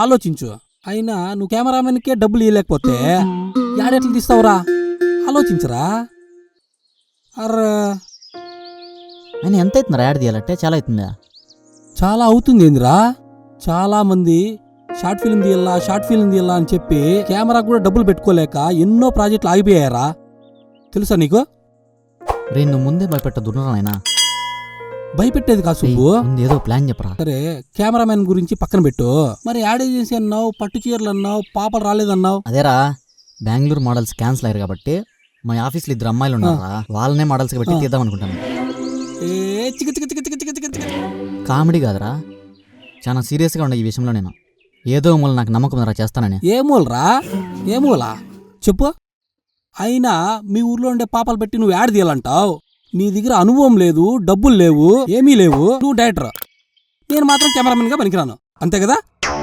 ఆలోచించు. అయినా నువ్వు కెమెరామెన్కే డబ్బులు ఇవ్వలేకపోతే యాడెట్లు తీస్తావురా? ఆలోచించరా. అర్రా ఆయన ఎంత అవుతుందిరా యాడ్ తీయాలంటే? చాలా అవుతుందా? చాలా అవుతుంది ఏందిరా. చాలా మంది షార్ట్ ఫిల్మ్ తీయాలా అని చెప్పి కెమెరా కూడా డబ్బులు పెట్టుకోలేక ఎన్నో ప్రాజెక్టులు ఆగిపోయారా. తెలుసా నీకు? రే నువ్వు ముందే భయపెట్టదురా నాయనా. భయపెట్టేది కాదు సుబ్బు. ముందు ఏదో ప్లాన్ చెప్పరా. సరే కెమెరామెన్ గురించి పక్కన పెట్టు. మరి యాడ్ ఏజెన్సీ అన్నావు, పట్టు చీరలు అన్నావు, పాపలు రాలేదన్నావు. అదేరా బెంగళూరు మోడల్స్ క్యాన్సిల్ అయ్యారు కాబట్టి మా ఆఫీస్లో 2 అమ్మాయిలు ఉన్నారా, వాళ్ళనే మోడల్స్ పెట్టి తీద్దాం అనుకుంటాను. కామెడీ కాదురా, చాలా సీరియస్గా ఉండే ఈ విషయంలో. నేను ఏదో మూల నాకు నమ్మకం రా చేస్తానని. ఏ మూలరా? ఏ మూల చెప్పు. అయినా మీ ఊర్లో ఉండే పాపలు పెట్టి నువ్వు యాడ్ తీయాలంటావు. నీ దగ్గర అనుభవం లేదు, డబ్బులు లేవు, ఏమీ లేవు. నువ్వు డైరెక్టర్, నేను మాత్రం కెమెరామెన్గా పనికిరాను, అంతే కదా?